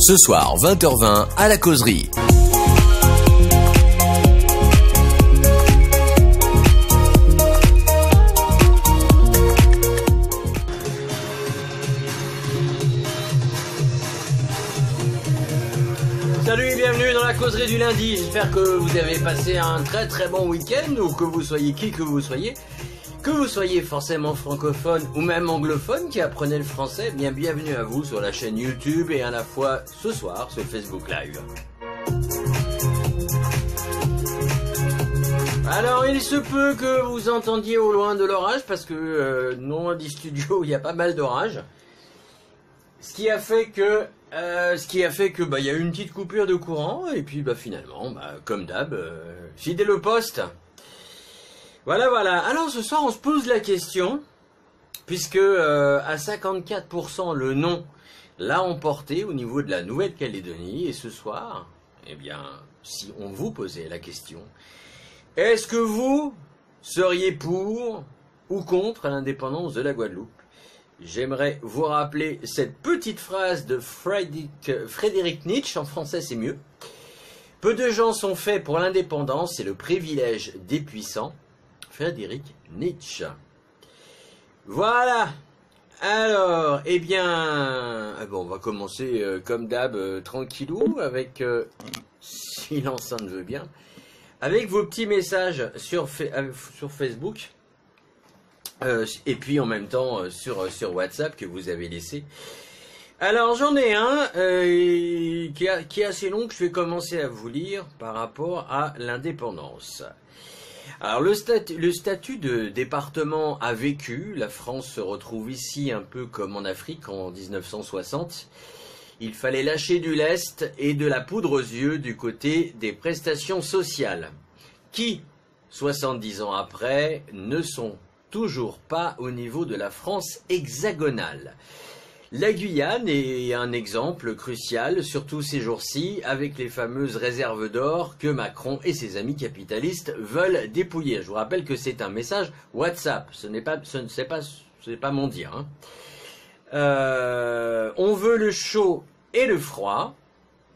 Ce soir, 20h20, à la causerie. Salut et bienvenue dans la causerie du lundi. J'espère que vous avez passé un très bon week-end, ou que vous soyez qui que vous soyez. Que vous soyez forcément francophone ou même anglophone qui apprenez le français, bien bienvenue à vous sur la chaîne YouTube et à la fois ce soir sur Facebook Live. Alors il se peut que vous entendiez au loin de l'orage parce que non loin du studio il y a pas mal d'orage. Ce qui a fait que il y a eu une petite coupure de courant et puis finalement comme d'hab fidèle au poste. Voilà. Alors ce soir on se pose la question, puisque à 54% le non l'a emporté au niveau de la Nouvelle-Calédonie. Et ce soir, eh bien, si on vous posait la question, est-ce que vous seriez pour ou contre l'indépendance de la Guadeloupe? J'aimerais vous rappeler cette petite phrase de Frédéric Nietzsche, en français c'est mieux. Peu de gens sont faits pour l'indépendance, c'est le privilège des puissants. Frédéric Nietzsche. Voilà. Alors, eh bien, on va commencer comme d'hab, tranquillou, avec, si l'enceinte veut bien, avec vos petits messages sur Facebook, et puis en même temps sur WhatsApp que vous avez laissé. Alors, j'en ai un qui est assez long, que je vais commencer à vous lire par rapport à l'indépendance. Alors le statut de département a vécu, la France se retrouve ici un peu comme en Afrique en 1960. Il fallait lâcher du lest et de la poudre aux yeux du côté des prestations sociales, qui, 70 ans après, ne sont toujours pas au niveau de la France hexagonale. La Guyane est un exemple crucial, surtout ces jours-ci, avec les fameuses réserves d'or que Macron et ses amis capitalistes veulent dépouiller. Je vous rappelle que c'est un message WhatsApp, ce n'est pas mon dire. On veut le chaud et le froid,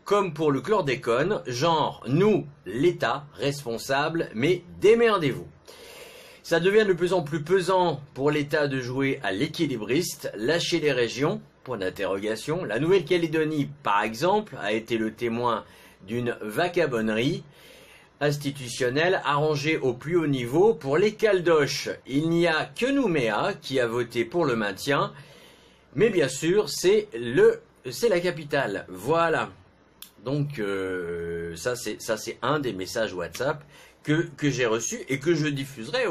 comme pour le chlordécone, genre nous, l'État, responsable, mais démerdez-vous. Ça devient de plus en plus pesant pour l'État de jouer à l'équilibriste, lâcher les régions, point d'interrogation. La Nouvelle-Calédonie, par exemple, a été le témoin d'une vagabonnerie institutionnelle arrangée au plus haut niveau pour les caldoches. Il n'y a que Nouméa qui a voté pour le maintien, mais bien sûr, c'est la capitale. Voilà. Donc, ça c'est un des messages WhatsApp que j'ai reçu et que je diffuserai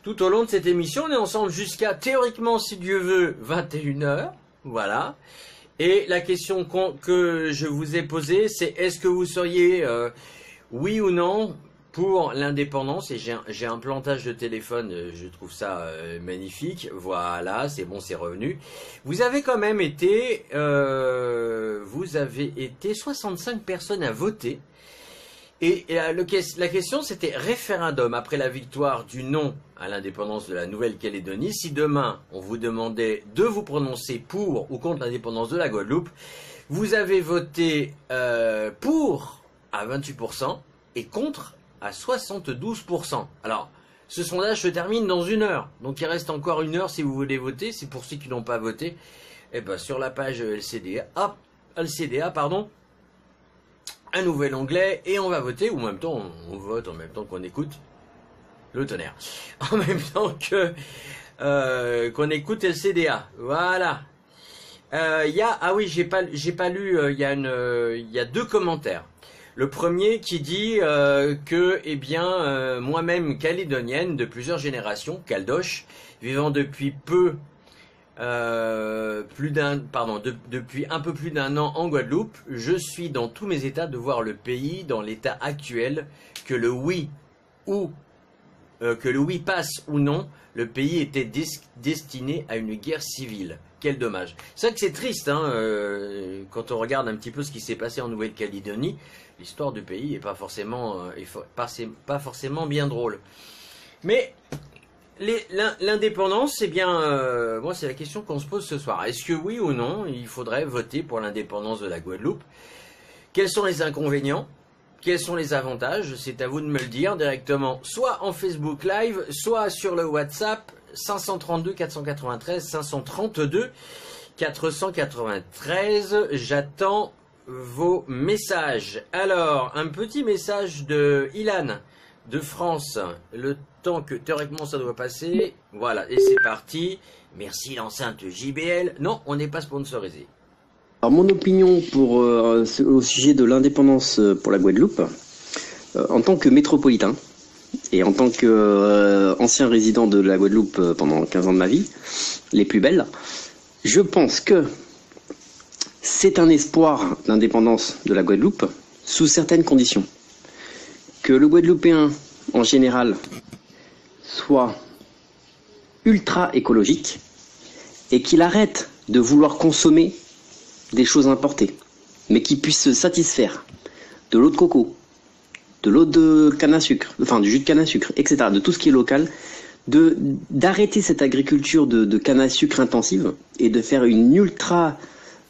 tout au long de cette émission. On est ensemble jusqu'à, théoriquement, si Dieu veut, 21h. Voilà. Et la question que je vous ai posée, c'est est-ce que vous seriez oui ou non pour l'indépendance? Et j'ai un plantage de téléphone, je trouve ça magnifique. Voilà, c'est bon, c'est revenu. Vous avez quand même été 65 personnes à voter. Et la question, c'était référendum après la victoire du non à l'indépendance de la Nouvelle-Calédonie. Si demain, on vous demandait de vous prononcer pour ou contre l'indépendance de la Guadeloupe, vous avez voté pour à 28% et contre à 72%. Alors, ce sondage se termine dans 1 heure. Donc, il reste encore 1 heure si vous voulez voter. C'est pour ceux qui n'ont pas voté. Eh ben, sur la page LCDA, un nouvel onglet et on va voter, ou en même temps on vote en même temps qu'on écoute le tonnerre, en même temps que qu'on écoute LCDA. Voilà. J'ai pas lu. Il y a 2 commentaires. Le premier qui dit que moi-même calédonienne de plusieurs générations, caldoche, vivant depuis depuis un peu plus d'1 an en Guadeloupe, je suis dans tous mes états de voir le pays dans l'état actuel, que le oui passe ou non, le pays était destiné à une guerre civile. Quel dommage. C'est vrai que c'est triste, quand on regarde un petit peu ce qui s'est passé en Nouvelle-Calédonie, l'histoire du pays est pas forcément bien drôle. Mais l'indépendance, c'est bien, moi c'est la question qu'on se pose ce soir. Est-ce que oui ou non, il faudrait voter pour l'indépendance de la Guadeloupe? Quels sont les inconvénients? Quels sont les avantages? C'est à vous de me le dire directement, soit en Facebook Live, soit sur le WhatsApp 532 493 532 493. J'attends vos messages. Alors, un petit message de Ilan de France. Le temps que théoriquement ça doit passer. Voilà, et c'est parti. Merci l'enceinte JBL. Non, on n'est pas sponsorisé. Alors mon opinion au sujet de l'indépendance pour la Guadeloupe, en tant que métropolitain et en tant qu'ancien résident de la Guadeloupe pendant 15 ans de ma vie, les plus belles, je pense que c'est un espoir d'indépendance de la Guadeloupe sous certaines conditions. Que le Guadeloupéen en général soit ultra écologique et qu'il arrête de vouloir consommer des choses importées, mais qu'il puisse se satisfaire de l'eau de coco, de l'eau de canne à sucre, enfin du jus de canne à sucre, etc., de tout ce qui est local, d'arrêter cette agriculture de canne à sucre intensive et de faire une ultra,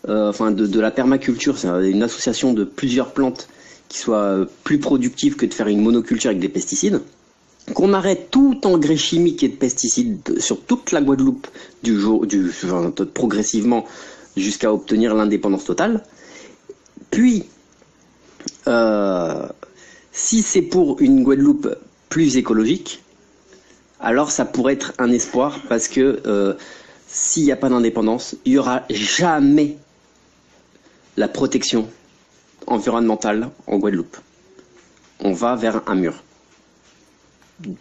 de la permaculture, c'est une association de plusieurs plantes qui soit plus productive que de faire une monoculture avec des pesticides. Qu'on arrête tout engrais chimique et de pesticides sur toute la Guadeloupe progressivement jusqu'à obtenir l'indépendance totale. Puis, si c'est pour une Guadeloupe plus écologique, alors ça pourrait être un espoir parce que s'il n'y a pas d'indépendance, il n'y aura jamais la protection environnementale en Guadeloupe. On va vers un mur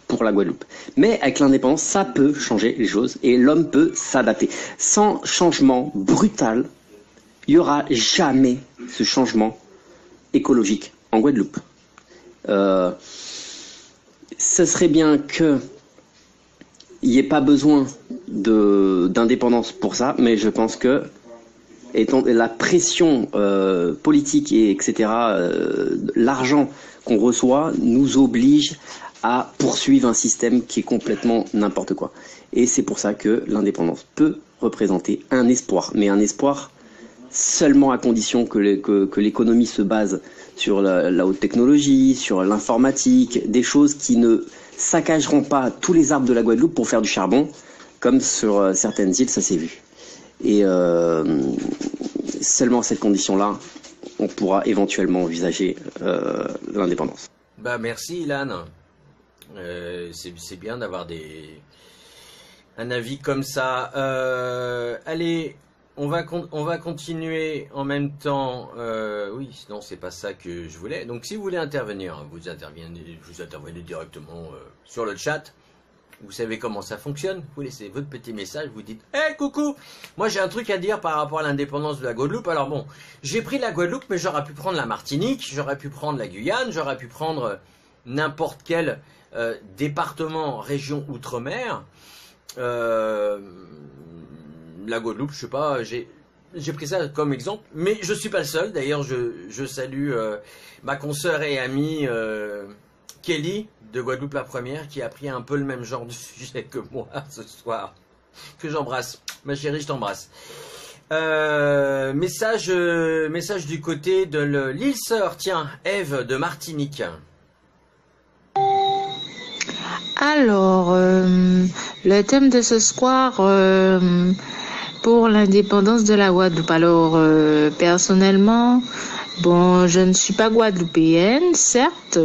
pour la Guadeloupe. Mais avec l'indépendance, ça peut changer les choses et l'homme peut s'adapter. Sans changement brutal, il n'y aura jamais ce changement écologique en Guadeloupe. Ce serait bien qu'il n'y ait pas besoin d'indépendance pour ça, mais je pense que la pression politique et etc., l'argent qu'on reçoit nous oblige à poursuivre un système qui est complètement n'importe quoi. Et c'est pour ça que l'indépendance peut représenter un espoir, mais un espoir seulement à condition que l'économie se base sur la haute technologie, sur l'informatique, des choses qui ne saccageront pas tous les arbres de la Guadeloupe pour faire du charbon, comme sur certaines îles, ça s'est vu. Et seulement à cette condition-là, on pourra éventuellement envisager l'indépendance. Bah merci Ilan. C'est bien d'avoir un avis comme ça. Allez, on va continuer en même temps. Oui, sinon c'est pas ça que je voulais. Donc si vous voulez intervenir, vous intervenez directement sur le chat. Vous savez comment ça fonctionne. Vous laissez votre petit message, vous dites « Hey, coucou, moi j'ai un truc à dire par rapport à l'indépendance de la Guadeloupe. Alors bon, j'ai pris la Guadeloupe, mais j'aurais pu prendre la Martinique, j'aurais pu prendre la Guyane, j'aurais pu prendre n'importe quel département, région, outre-mer. La Guadeloupe, je sais pas, j'ai pris ça comme exemple, mais je suis pas le seul. D'ailleurs, je salue ma consoeur et amie Kelly de Guadeloupe la Première, qui a pris un peu le même genre de sujet que moi ce soir, que j'embrasse. Ma chérie, je t'embrasse. Message du côté de l'île Sœur, tiens, Ève de Martinique. Alors, le thème de ce soir pour l'indépendance de la Guadeloupe. Alors, personnellement, bon, je ne suis pas guadeloupéenne, certes,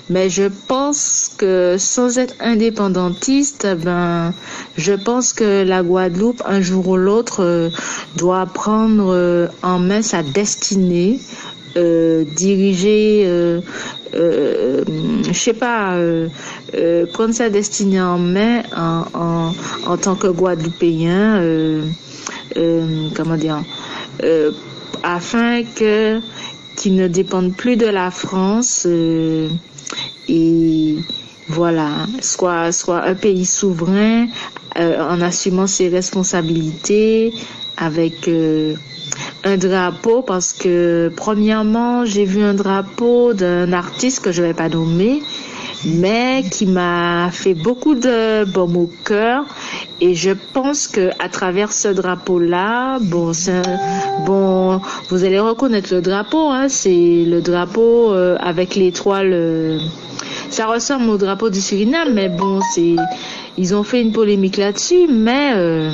mais je pense que sans être indépendantiste, je pense que la Guadeloupe, un jour ou l'autre, doit prendre en main sa destinée, diriger, je sais pas, prendre sa destinée en main en tant que Guadeloupéen, comment dire, afin qu'il ne dépende plus de la France. Et voilà, soit un pays souverain en assumant ses responsabilités avec un drapeau, parce que premièrement j'ai vu un drapeau d'un artiste que je vais pas nommer, mais qui m'a fait beaucoup de baume au cœur. Et je pense que à travers ce drapeau-là, bon, vous allez reconnaître le drapeau, hein, c'est le drapeau avec l'étoile. Ça ressemble au drapeau du Suriname, mais bon, ils ont fait une polémique là-dessus, mais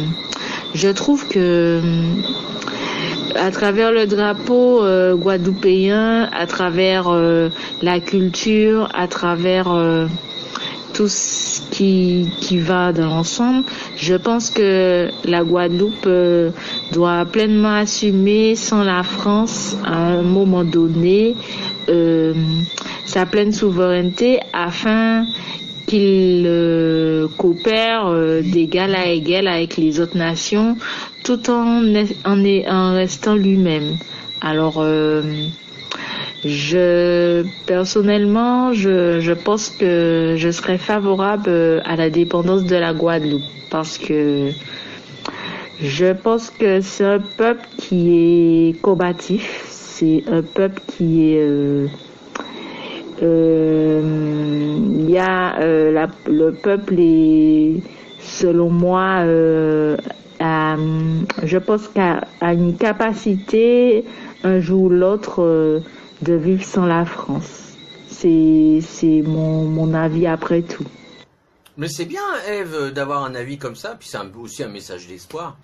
je trouve que à travers le drapeau guadeloupéen, à travers la culture, à travers tout ce qui va dans l'ensemble, je pense que la Guadeloupe doit pleinement assumer sans la France à un moment donné sa pleine souveraineté afin qu'il coopère d'égal à égal avec les autres nations tout en restant lui-même. Alors personnellement, je pense que je serais favorable à la dépendance de la Guadeloupe parce que je pense que c'est un peuple qui est combatif, c'est un peuple qui est le peuple est, selon moi, je pense qu'à une capacité un jour ou l'autre de vivre sans la France. C'est mon avis après tout. Mais c'est bien, Ève, d'avoir un avis comme ça, puis c'est aussi un message d'espoir.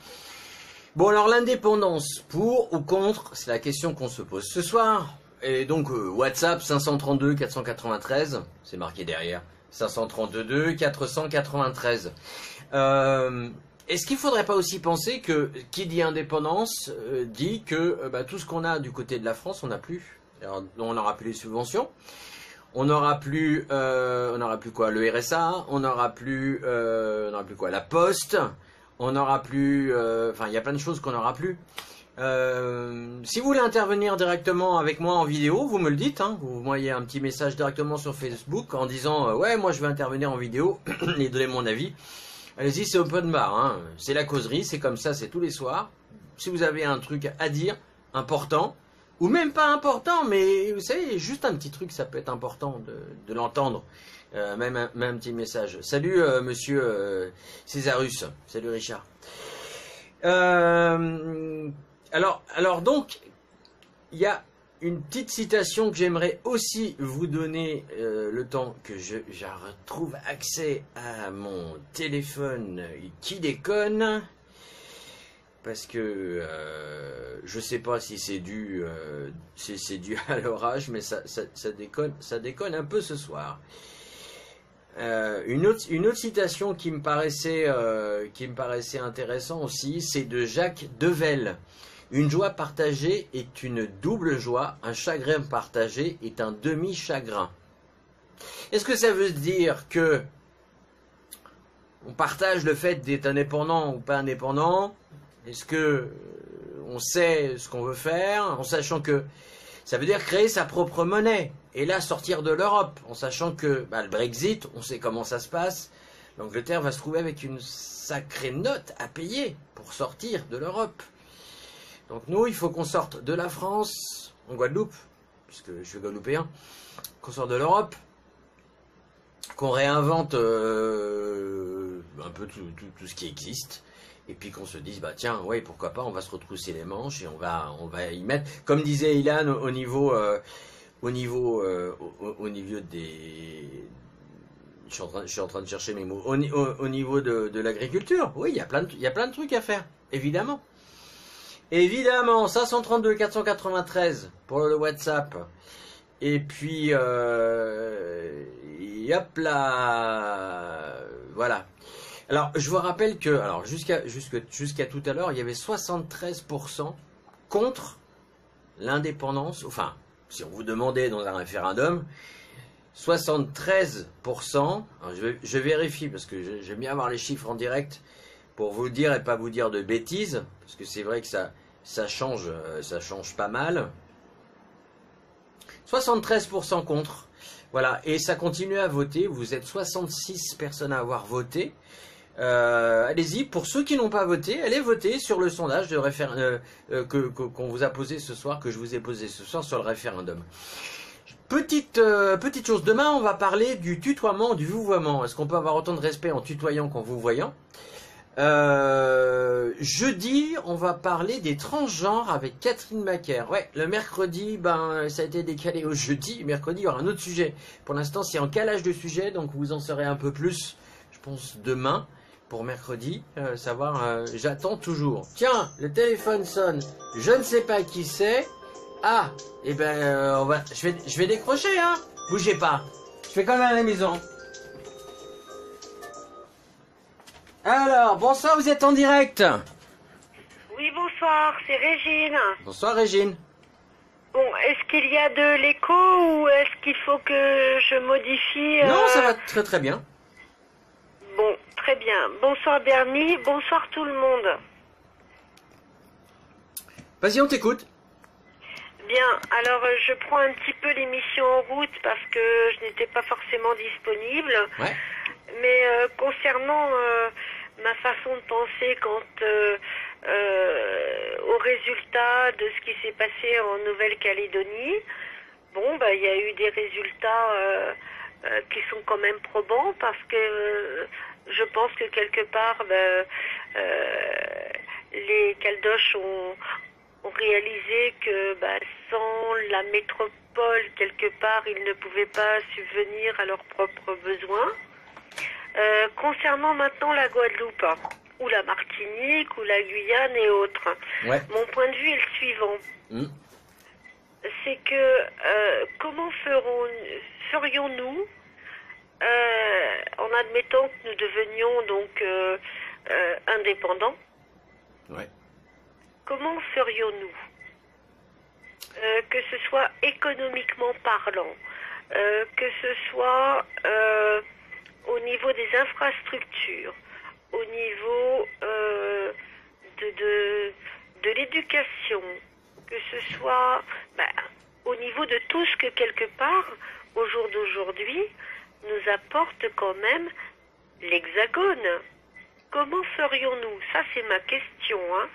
Bon, alors l'indépendance, pour ou contre, c'est la question qu'on se pose ce soir. Et donc, WhatsApp 532 493, c'est marqué derrière, 532 493. Est-ce qu'il ne faudrait pas aussi penser que qui dit indépendance dit que tout ce qu'on a du côté de la France, on n'a plus. Alors, on n'aura plus les subventions, on n'aura plus quoi, le RSA, on n'aura plus quoi, la Poste, on n'aura plus, il y a plein de choses qu'on n'aura plus. Si vous voulez intervenir directement avec moi en vidéo, vous me le dites, hein, vous m'envoyez un petit message directement sur Facebook en disant ouais, moi je veux intervenir en vidéo et donner mon avis. Allez-y, c'est open bar, hein. C'est la causerie, c'est comme ça, c'est tous les soirs. Si vous avez un truc à dire, important, ou même pas important, mais vous savez, juste un petit truc, ça peut être important de l'entendre. Même un petit message. Salut monsieur Césarus, salut Richard. Alors donc, il y a une petite citation que j'aimerais aussi vous donner le temps que je retrouve accès à mon téléphone qui déconne, parce que je sais pas si c'est dû à l'orage, mais ça déconne un peu ce soir. Une autre citation qui me paraissait intéressant aussi, c'est de Jacques Devel. Une joie partagée est une double joie, un chagrin partagé est un demi-chagrin. Est-ce que ça veut dire que on partage le fait d'être indépendant ou pas indépendant? Est-ce que on sait ce qu'on veut faire, en sachant que ça veut dire créer sa propre monnaie et là sortir de l'Europe, en sachant que le Brexit, on sait comment ça se passe, l'Angleterre va se trouver avec une sacrée note à payer pour sortir de l'Europe. Donc nous, il faut qu'on sorte de la France, en Guadeloupe, puisque je suis guadeloupéen, qu'on sorte de l'Europe, qu'on réinvente un peu tout ce qui existe, et puis qu'on se dise, tiens, ouais, pourquoi pas, on va se retrousser les manches, et on va y mettre, comme disait Ilan, au niveau des... Je suis en train de chercher mes mots. Au niveau de l'agriculture, oui, il y a plein de trucs à faire, évidemment. Évidemment, 532 493 pour le WhatsApp. Et puis, hop là, voilà. Alors, je vous rappelle que, alors jusqu'à tout à l'heure, il y avait 73% contre l'indépendance. Enfin, si on vous demandait dans un référendum, 73%. Alors je vérifie parce que j'aime bien avoir les chiffres en direct pour vous le dire et pas vous dire de bêtises, parce que c'est vrai que ça change pas mal. 73% contre, voilà, et ça continue à voter. Vous êtes 66 personnes à avoir voté. Allez-y, pour ceux qui n'ont pas voté, allez voter sur le sondage qu'on vous a posé ce soir, que je vous ai posé ce soir sur le référendum. Petite chose, demain on va parler du tutoiement, du vouvoiement. Est-ce qu'on peut avoir autant de respect en tutoyant qu'en vouvoyant? Jeudi, on va parler des transgenres avec Catherine Macaire. Ouais, le mercredi, ça a été décalé au jeudi. Mercredi, il y aura un autre sujet. Pour l'instant, c'est en calage de sujet, donc vous en saurez un peu plus, je pense, demain. Pour mercredi, j'attends toujours. Tiens, le téléphone sonne. Je ne sais pas qui c'est. Ah, je vais décrocher, hein. Bougez pas. Je fais comme à la maison. Alors, bonsoir, vous êtes en direct. Oui, bonsoir, c'est Régine. Bonsoir, Régine. Bon, est-ce qu'il y a de l'écho ou est-ce qu'il faut que je modifie Non, ça va très très bien. Bon, très bien. Bonsoir Bernie, bonsoir tout le monde. Vas-y, on t'écoute. Bien, alors je prends un petit peu l'émission en route parce que je n'étais pas forcément disponible. Ouais. Mais concernant ma façon de penser quant au résultat de ce qui s'est passé en Nouvelle-Calédonie, bon, il y a eu des résultats qui sont quand même probants parce que je pense que quelque part les Caldoches ont réalisé que sans la métropole quelque part ils ne pouvaient pas subvenir à leurs propres besoins. Concernant maintenant la Guadeloupe ou la Martinique ou la Guyane et autres, ouais. Mon point de vue est le suivant. C'est que comment ferions-nous en admettant que nous devenions donc indépendants? Ouais. Comment ferions-nous que ce soit économiquement parlant, que ce soit au niveau des infrastructures, au niveau de l'éducation, que ce soit au niveau de tout ce que quelque part, au jour d'aujourd'hui, nous apporte quand même l'Hexagone. Comment ferions-nous? Ça, c'est ma question, hein.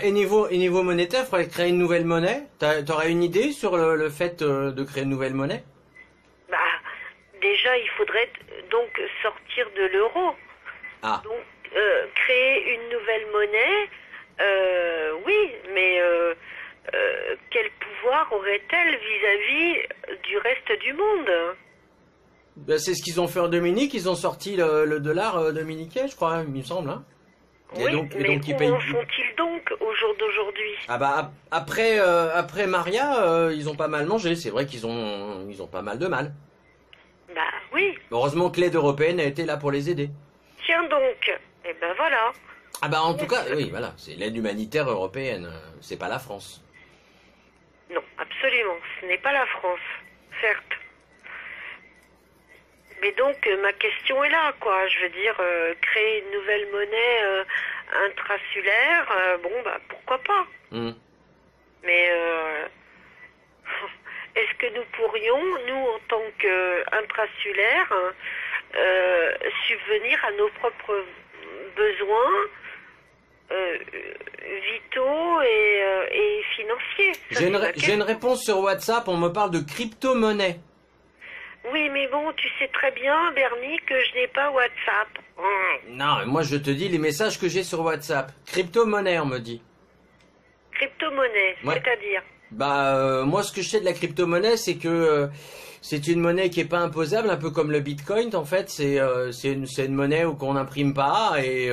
Et niveau monétaire, il faudrait créer une nouvelle monnaie. T'aurais une idée sur le fait de créer une nouvelle monnaie? Déjà, il faudrait donc sortir de l'euro. Ah. Donc, créer une nouvelle monnaie, oui, mais quel pouvoir aurait-elle vis-à-vis du reste du monde? C'est ce qu'ils ont fait en Dominique. Ils ont sorti le dollar dominicain, je crois, il me semble. Hein. Oui, mais comment font-ils donc au jour d'aujourd'hui? Après Maria, ils ont pas mal mangé. C'est vrai qu'ils ont pas mal de mal. Oui. Heureusement que l'aide européenne a été là pour les aider. Tiens donc, et voilà. En tout cas, oui, voilà, c'est l'aide humanitaire européenne, c'est pas la France. Non, absolument, ce n'est pas la France, certes. Mais donc, ma question est là, quoi. Je veux dire, créer une nouvelle monnaie intrasulaire, pourquoi pas. Mais est-ce que nous pourrions, nous, en tant qu'intrasulaires, subvenir à nos propres besoins vitaux et financiers? J'ai une réponse sur WhatsApp, on me parle de crypto-monnaie. Oui, mais bon, tu sais très bien, Bernie, que je n'ai pas WhatsApp. Non, moi je te dis les messages que j'ai sur WhatsApp. Crypto-monnaie, on me dit. Crypto-monnaie, ouais. C'est-à-dire? Moi ce que je sais de la crypto-monnaie, c'est que c'est une monnaie qui est pas imposable, un peu comme le Bitcoin. En fait, c'est une monnaie qu'on n'imprime pas et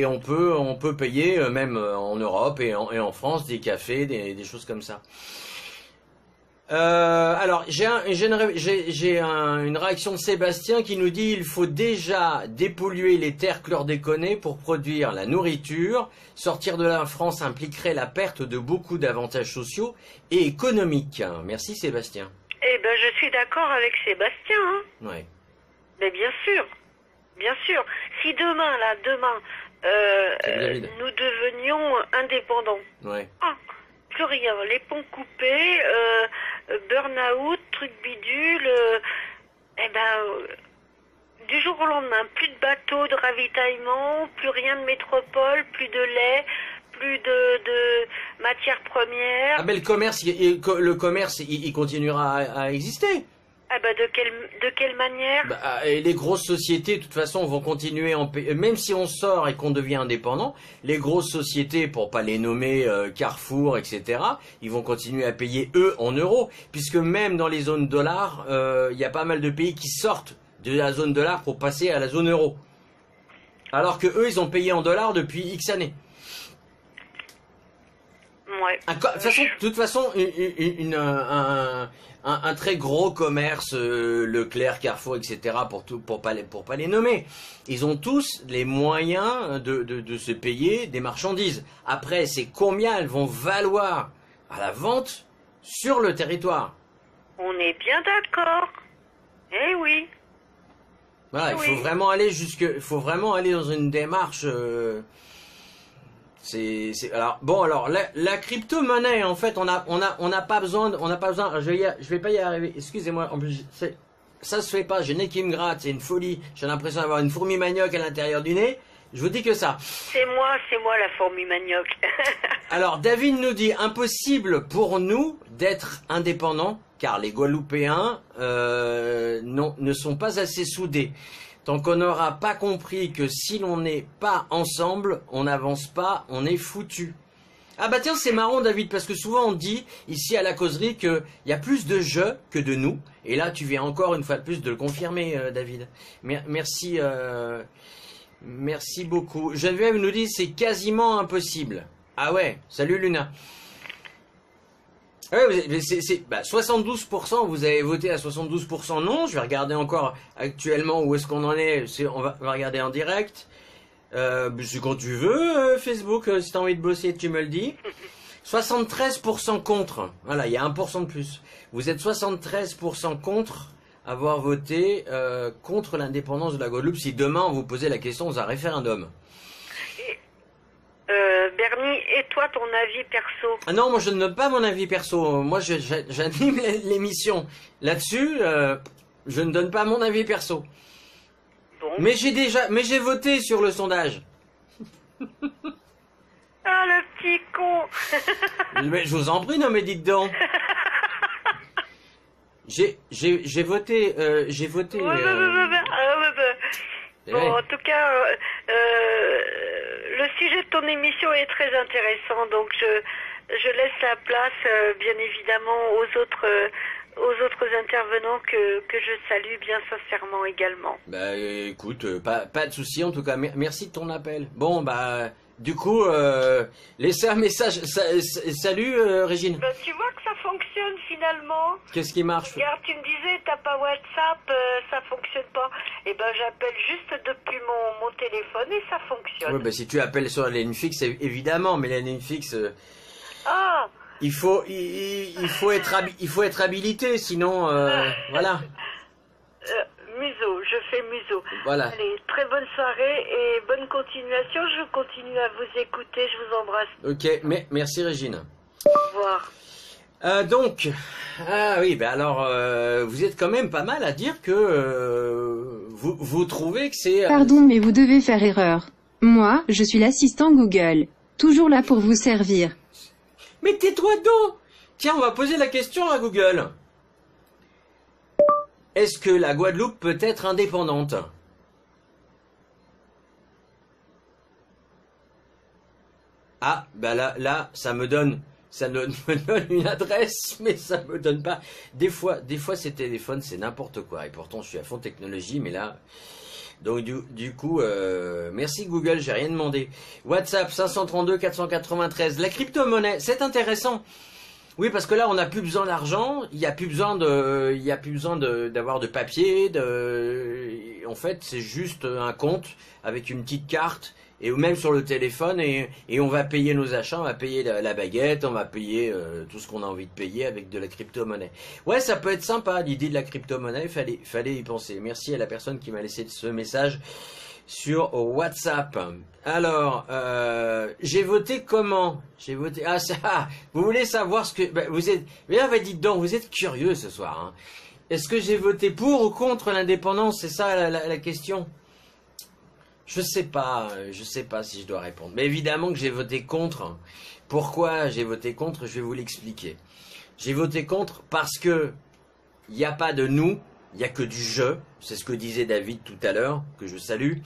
on peut payer même en Europe et en France des cafés, des choses comme ça. Alors j'ai une réaction de Sébastien qui nous dit il faut déjà dépolluer les terres chlordéconées pour produire la nourriture. Sortir de la France impliquerait la perte de beaucoup d'avantages sociaux et économiques. Merci Sébastien. Je suis d'accord avec Sébastien. Hein. Ouais. Mais bien sûr. Si demain nous devenions indépendants. Ouais. Plus rien, les ponts coupés, burn-out, truc bidule, du jour au lendemain, plus de bateaux de ravitaillement, plus rien de métropole, plus de lait, plus de matières premières. Ah ben le commerce, il continuera à exister. Ah bah de quelle manière? Bah, et les grosses sociétés, de toute façon, vont continuer en même si on sort et qu'on devient indépendant, les grosses sociétés, pour pas les nommer Carrefour, etc., ils vont continuer à payer eux en euros, puisque même dans les zones dollars, il y a pas mal de pays qui sortent de la zone dollar pour passer à la zone euro. Alors que eux, ils ont payé en dollars depuis X années. Ouais. De toute façon, un très gros commerce, Leclerc, Carrefour, etc., pour pas les nommer. Ils ont tous les moyens de se payer des marchandises. Après, c'est combien elles vont valoir à la vente sur le territoire. On est bien d'accord. Eh oui. Voilà, Oui. il faut vraiment aller dans une démarche. Alors la crypto-monnaie, en fait, on n'a pas besoin. Je vais pas y arriver. Excusez-moi. En plus, ça se fait pas. J'ai le nez qui me gratte. C'est une folie. J'ai l'impression d'avoir une fourmi manioc à l'intérieur du nez. Je vous dis que ça. C'est moi la fourmi manioc. Alors David nous dit impossible pour nous d'être indépendants car les Guadeloupéens ne sont pas assez soudés. Tant qu'on n'aura pas compris que si l'on n'est pas ensemble, on n'avance pas, on est foutu. Ah bah tiens, c'est marrant David, parce que souvent on dit ici à la causerie qu'il y a plus de je que de nous. Et là tu viens encore une fois de plus de le confirmer David. Merci, merci beaucoup. Geneviève nous dit c'est quasiment impossible. Ah ouais, salut Luna. Ouais, 72%, vous avez voté à 72% non. Je vais regarder encore actuellement où est-ce qu'on en est. On va regarder en direct. C'est quand tu veux, Facebook, si t'as envie de bosser, tu me le dis. 73% contre. Voilà, il y a 1% de plus. Vous êtes 73% contre avoir voté contre l'indépendance de la Guadeloupe si demain on vous posait la question dans un référendum. Bernie, et toi, ton avis perso? Ah non, moi je ne donne pas mon avis perso. Moi j'anime l'émission. Là-dessus, je ne donne pas mon avis perso. Bon. Mais j'ai voté sur le sondage. Ah, le petit con. Mais je vous en prie, non mais dites donc. J'ai voté. Bon, en tout cas, le sujet de ton émission est très intéressant, donc je laisse la place, bien évidemment, aux autres intervenants que je salue bien sincèrement également. Bah écoute, pas de souci en tout cas. Merci de ton appel. Bon bah du coup, laissez un message. Salut Régine. Ben, tu vois que ça fonctionne finalement. Qu'est-ce qui marche? Regarde, tu me disais t'as pas WhatsApp, ça fonctionne pas. Et ben j'appelle juste depuis mon téléphone et ça fonctionne. Oui, bah si tu appelles sur la ligne fixe, évidemment, mais la ligne fixe. Ah. Il faut être habilité, sinon voilà. Museau, je fais museau. Voilà. Allez, très bonne soirée et bonne continuation. Je continue à vous écouter, je vous embrasse. Ok, merci Régine. Au revoir. Donc, ah oui, ben alors, vous êtes quand même pas mal à dire que vous trouvez que c'est... Pardon, mais vous devez faire erreur. Moi, je suis l'assistant Google. Toujours là pour vous servir. Mais tais-toi donc! Tiens, on va poser la question à Google. Est-ce que la Guadeloupe peut être indépendante? Ah, bah là, ça me donne une adresse, mais ça me donne pas. Des fois, ces téléphones, c'est n'importe quoi. Et pourtant, je suis à fond technologie, mais là... Donc du coup, merci Google, j'ai rien demandé. WhatsApp 532 493. La crypto-monnaie, c'est intéressant. Oui, parce que là, on n'a plus besoin d'argent. Il n'y a plus besoin d'avoir de papier. En fait, c'est juste un compte avec une petite carte et même sur le téléphone et on va payer nos achats, on va payer la baguette, on va payer tout ce qu'on a envie de payer avec de la crypto-monnaie. Ouais, ça peut être sympa l'idée de la crypto-monnaie. Fallait y penser. Merci à la personne qui m'a laissé ce message sur WhatsApp. Alors, j'ai voté comment? J'ai voté... Ah, ça, vous voulez savoir ce que... Ben, vous êtes... Mais là, dites donc, vous êtes curieux ce soir. Hein. Est-ce que j'ai voté pour ou contre l'indépendance? C'est ça la question. Je sais pas si je dois répondre. Mais évidemment que j'ai voté contre. Pourquoi j'ai voté contre? Je vais vous l'expliquer. J'ai voté contre parce que il n'y a pas de nous, il n'y a que du je. C'est ce que disait David tout à l'heure, que je salue.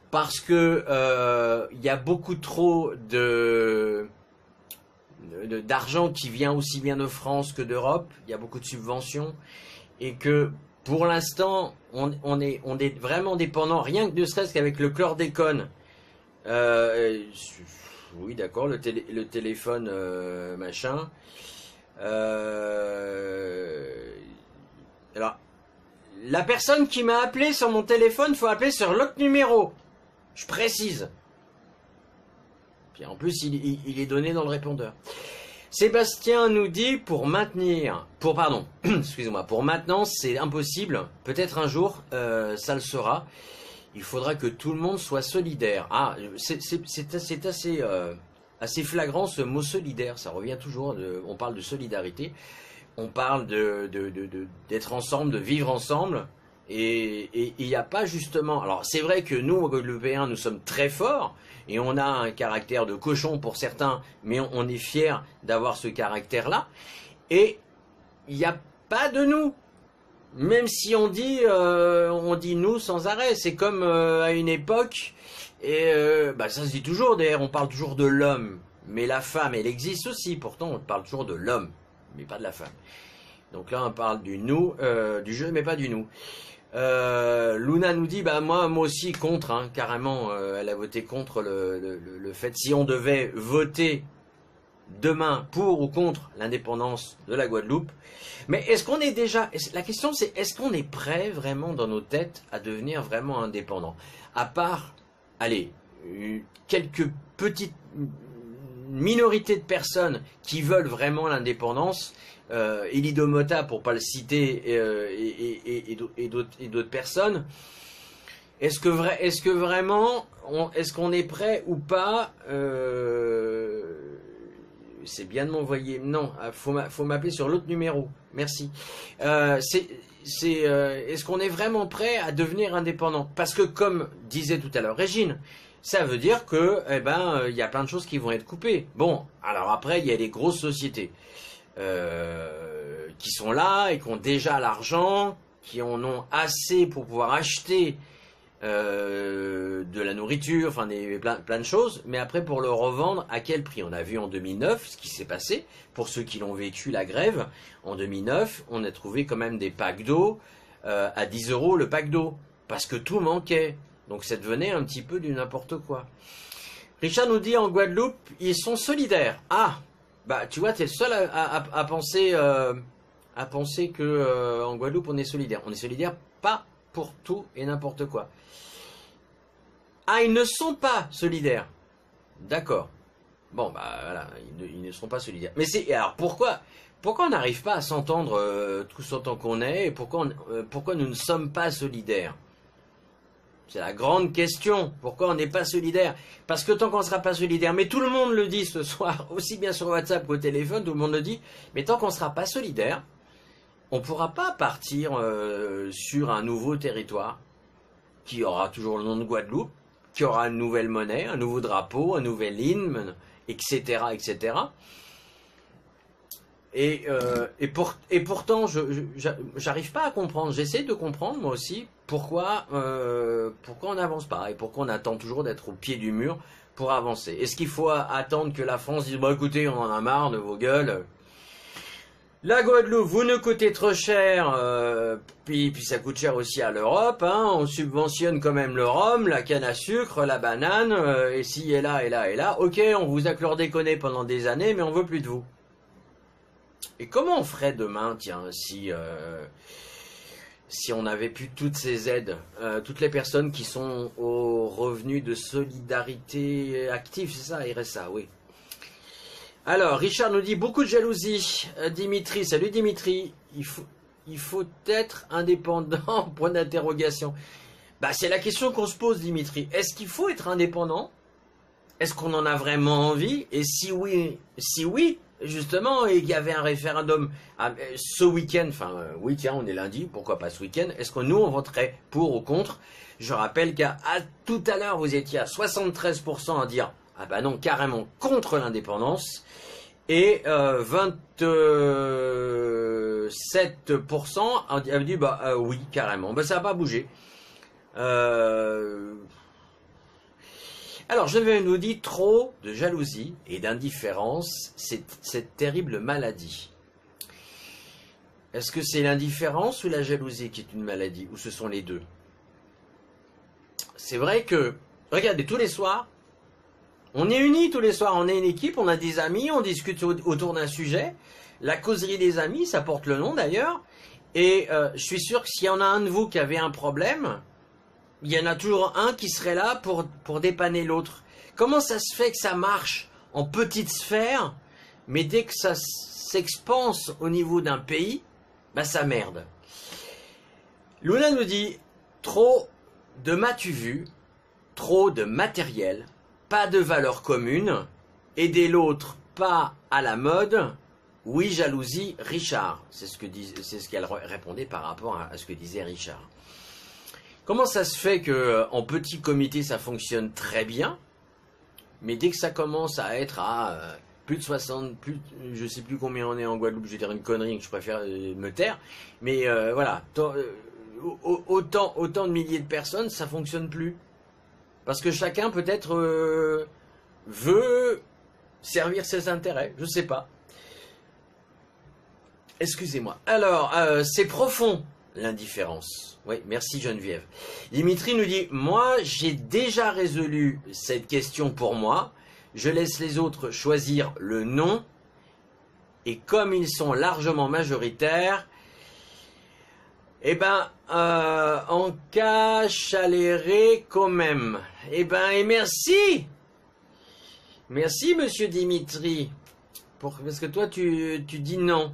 Parce que il y a beaucoup trop d'argent qui vient aussi bien de France que d'Europe. Il y a beaucoup de subventions et que pour l'instant, on est vraiment dépendant, rien que ne serait-ce qu'avec le chlordécone. Oui, d'accord, le téléphone, machin. Alors, la personne qui m'a appelé sur mon téléphone, faut appeler sur l'autre numéro. Je précise. Puis en plus, il est donné dans le répondeur. Sébastien nous dit pour maintenant c'est impossible, peut-être un jour ça le sera, il faudra que tout le monde soit solidaire. Ah, c'est assez flagrant ce mot solidaire, ça revient toujours, on parle de solidarité, on parle d'être ensemble, de vivre ensemble, et il n'y a pas justement, alors c'est vrai que nous, Guadeloupéens, nous sommes très forts, et on a un caractère de cochon pour certains, mais on est fiers d'avoir ce caractère-là. Et il n'y a pas de nous. Même si on dit nous sans arrêt. C'est comme à une époque, et ça se dit toujours, d'ailleurs, on parle toujours de l'homme. Mais la femme, elle existe aussi. Pourtant, on parle toujours de l'homme, mais pas de la femme. Donc là, on parle du nous, du je, mais pas du nous. Luna nous dit moi aussi contre, hein, carrément, elle a voté contre le fait, si on devait voter demain pour ou contre l'indépendance de la Guadeloupe. Mais est-ce qu'on est déjà, la question c'est, est-ce qu'on est prêt vraiment dans nos têtes à devenir vraiment indépendant? À part, allez, quelques petites minorités de personnes qui veulent vraiment l'indépendance, Elido Mota pour pas le citer, et d'autres personnes. Est-ce que vraiment est-ce qu'on est prêt ou pas? C'est bien de m'envoyer. Non, faut m'appeler sur l'autre numéro. Merci. Est-ce qu'on est vraiment prêt à devenir indépendant? Parce que comme disait tout à l'heure Régine, ça veut dire que il y a plein de choses qui vont être coupées. Bon, alors après il y a les grosses sociétés qui sont là et qui ont déjà l'argent, qui en ont assez pour pouvoir acheter de la nourriture, enfin plein de choses, mais après pour le revendre, à quel prix? On a vu en 2009 ce qui s'est passé, pour ceux qui l'ont vécu la grève, en 2009, on a trouvé quand même des packs d'eau à 10 € le pack d'eau, parce que tout manquait, donc ça devenait un petit peu du n'importe quoi. Richard nous dit en Guadeloupe, ils sont solidaires. Ah, tu vois, t'es le seul à penser que en Guadeloupe on est solidaire. On est solidaire pas pour tout et n'importe quoi. Ah, ils ne sont pas solidaires. D'accord. Bon, voilà, ils ne sont pas solidaires. Mais alors pourquoi on n'arrive pas à s'entendre tous autant qu'on est, et pourquoi nous ne sommes pas solidaires? C'est la grande question. Pourquoi on n'est pas solidaire? Parce que tant qu'on ne sera pas solidaire, mais tout le monde le dit ce soir, aussi bien sur WhatsApp qu'au téléphone, tout le monde le dit, mais tant qu'on ne sera pas solidaire, on ne pourra pas partir sur un nouveau territoire qui aura toujours le nom de Guadeloupe, qui aura une nouvelle monnaie, un nouveau drapeau, un nouvel hymne, etc., etc. Et pourtant, j'arrive pas à comprendre. J'essaie de comprendre moi aussi pourquoi on n'avance pas et pourquoi on attend toujours d'être au pied du mur pour avancer. Est-ce qu'il faut attendre que la France dise écoutez, on en a marre de vos gueules. La Guadeloupe, vous nous coûtez trop cher, puis ça coûte cher aussi à l'Europe, hein, on subventionne quand même le rhum, la canne à sucre, la banane, et ci et là et là et là. Ok, on vous a chlordéconné pendant des années, mais on veut plus de vous. Et comment on ferait demain, tiens, si on n'avait plus toutes ces aides, toutes les personnes qui sont au revenu de solidarité active, c'est ça, RSA, oui. Alors, Richard nous dit beaucoup de jalousie. Dimitri, salut Dimitri. Il faut être indépendant, point d'interrogation. C'est la question qu'on se pose, Dimitri. Est-ce qu'il faut être indépendant? Est-ce qu'on en a vraiment envie? Et si oui, justement, et qu'il y avait un référendum ce week-end, oui tiens, on est lundi, pourquoi pas ce week-end, est-ce que nous on voterait pour ou contre? Je rappelle qu'à tout à l'heure, vous étiez à 73% à dire, ah bah non, carrément contre l'indépendance, et 27% avaient dit, bah oui, carrément, bah ça n'a pas bougé. Alors, je vais nous dire trop de jalousie et d'indifférence, cette terrible maladie. Est-ce que c'est l'indifférence ou la jalousie qui est une maladie, ou ce sont les deux? C'est vrai que, regardez, tous les soirs, on est unis tous les soirs, on est une équipe, on a des amis, on discute autour d'un sujet. La causerie des amis, ça porte le nom d'ailleurs. Et je suis sûr que s'il y en a un de vous qui avait un problème, il y en a toujours un qui serait là pour dépanner l'autre. Comment ça se fait que ça marche en petite sphère, mais dès que ça s'expanse au niveau d'un pays, bah ça merde. Luna nous dit, trop de m'as-tu vu, trop de matériel, pas de valeur commune, aider l'autre pas à la mode, oui jalousie, Richard. C'est ce qu'elle répondait par rapport à ce que disait Richard. Comment ça se fait que en petit comité ça fonctionne très bien, mais dès que ça commence à être à plus de 60, je sais plus combien on est en Guadeloupe, je vais dire une connerie que je préfère me taire, mais voilà, autant de milliers de personnes, ça fonctionne plus. Parce que chacun peut-être veut servir ses intérêts, je sais pas. Excusez-moi. Alors, c'est profond, l'indifférence. Oui, merci Geneviève. Dimitri nous dit, moi, j'ai déjà résolu cette question pour moi. Je laisse les autres choisir le non. Et comme ils sont largement majoritaires, eh ben, en cachalérer quand même. Eh ben, et merci. Merci, monsieur Dimitri. Parce que toi, tu dis non.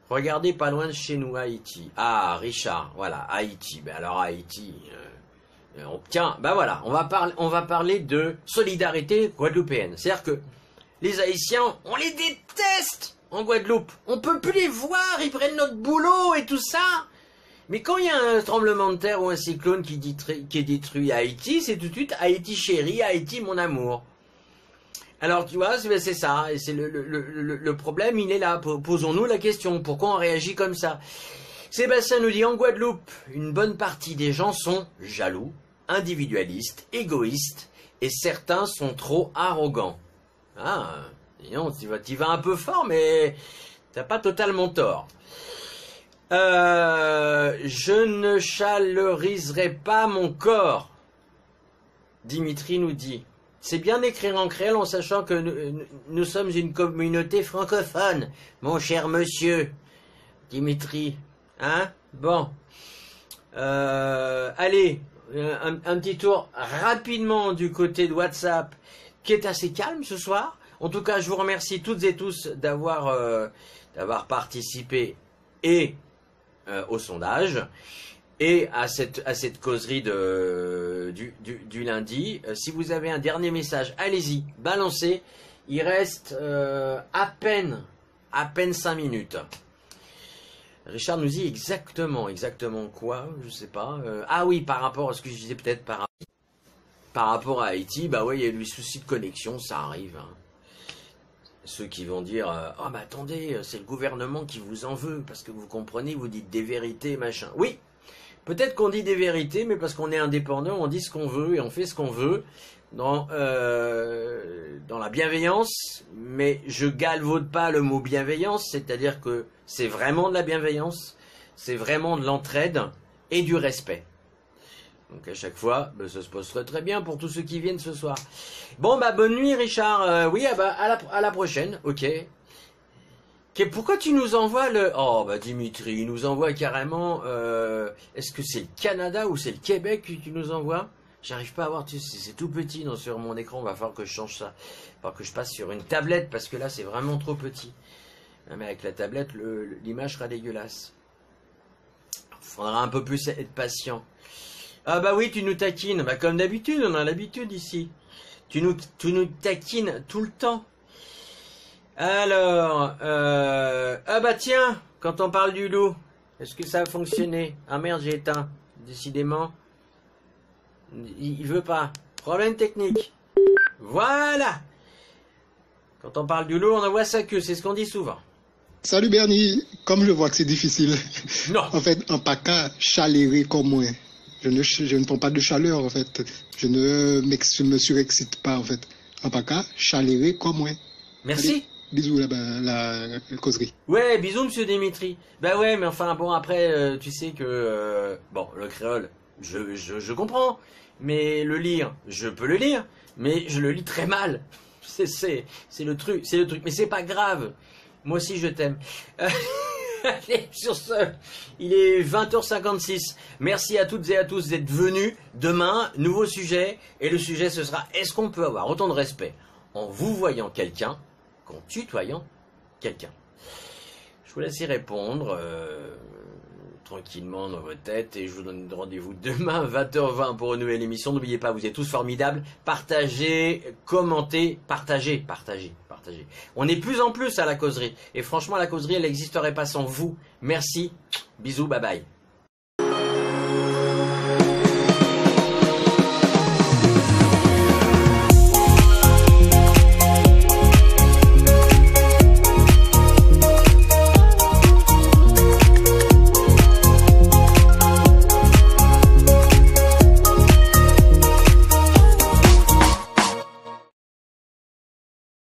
Regardez pas loin de chez nous, Haïti. Ah, Richard, voilà, Haïti. Ben alors, Haïti, tiens, ben voilà, on va parler de solidarité guadeloupéenne. C'est-à-dire que les Haïtiens, on les déteste en Guadeloupe. On peut plus les voir, ils prennent notre boulot et tout ça. Mais quand il y a un tremblement de terre ou un cyclone qui détruit Haïti, c'est tout de suite Haïti chérie, Haïti mon amour. Alors tu vois, c'est ça, et c'est le problème, il est là. Posons-nous la question, pourquoi on réagit comme ça? Sébastien nous dit, en Guadeloupe, une bonne partie des gens sont jaloux, individualistes, égoïstes, et certains sont trop arrogants. Ah, non, tu vas un peu fort, mais t'as pas totalement tort. Je ne chaleriserai pas mon corps. Dimitri nous dit, c'est bien d'écrire en créole en sachant que nous sommes une communauté francophone, mon cher monsieur. Dimitri, hein? Bon. Allez, un petit tour rapidement du côté de WhatsApp, qui est assez calme ce soir. En tout cas, je vous remercie toutes et tous d'avoir participé et au sondage et à cette causerie du lundi. Si vous avez un dernier message, allez-y, balancez. Il reste à peine 5 minutes. Richard nous dit exactement quoi, je sais pas. Ah oui, par rapport à ce que je disais peut-être par rapport à Haïti, bah ouais, il y a eu des soucis de connexion, ça arrive. Hein. Ceux qui vont dire oh mais attendez, c'est le gouvernement qui vous en veut, parce que vous comprenez, vous dites des vérités, machin. Oui, peut-être qu'on dit des vérités, mais parce qu'on est indépendant, on dit ce qu'on veut et on fait ce qu'on veut dans la bienveillance, mais je galvaude pas le mot bienveillance, c'est-à-dire que c'est vraiment de la bienveillance, c'est vraiment de l'entraide et du respect. Donc à chaque fois, ça se passe très bien pour tous ceux qui viennent ce soir. Bon bah bonne nuit Richard, oui à la prochaine, ok. Pourquoi tu nous envoies le... Oh bah Dimitri, il nous envoie carrément... Est-ce que c'est le Canada ou c'est le Québec que tu nous envoies? J'arrive pas à voir, c'est tout petit sur mon écran, va falloir que je change ça. Il va falloir que je passe sur une tablette parce que là c'est vraiment trop petit. Mais avec la tablette, l'image sera dégueulasse. Il faudra un peu plus être patient. Ah bah oui, tu nous taquines, bah comme d'habitude, on a l'habitude ici. Tu nous taquines tout le temps. Alors, ah bah tiens, quand on parle du loup, est-ce que ça a fonctionné? Ah merde, j'ai éteint. Décidément, il veut pas. Problème technique. Voilà. Quand on parle du loup, on envoie sa queue, c'est ce qu'on dit souvent. Salut Bernie, comme je vois que c'est difficile, Non. en fait, en PACA, chalérer comme moi. Je ne prends pas de chaleur, en fait. Je ne me surexcite pas, en fait. En PACA, chalérer comme moi. Merci. Allez, bisous, la causerie. Ouais, bisous, monsieur Dimitri. Bah ouais, mais enfin, bon, après, tu sais que... bon, le créole, je comprends. Mais le lire, je peux le lire. Mais je le lis très mal. C'est le truc, mais c'est pas grave. Moi aussi je t'aime. Allez, sur ce, il est 20h56. Merci à toutes et à tous d'être venus. Demain, nouveau sujet. Et le sujet ce sera, est-ce qu'on peut avoir autant de respect en vous voyant quelqu'un qu'en tutoyant quelqu'un? Je vous laisse y répondre tranquillement dans votre tête et je vous donne rendez-vous demain 20h20 pour une nouvelle émission. N'oubliez pas, vous êtes tous formidables. Partagez, commentez, partagez. On est plus en plus à la causerie et franchement la causerie elle n'existerait pas sans vous. Merci, bisous, bye bye.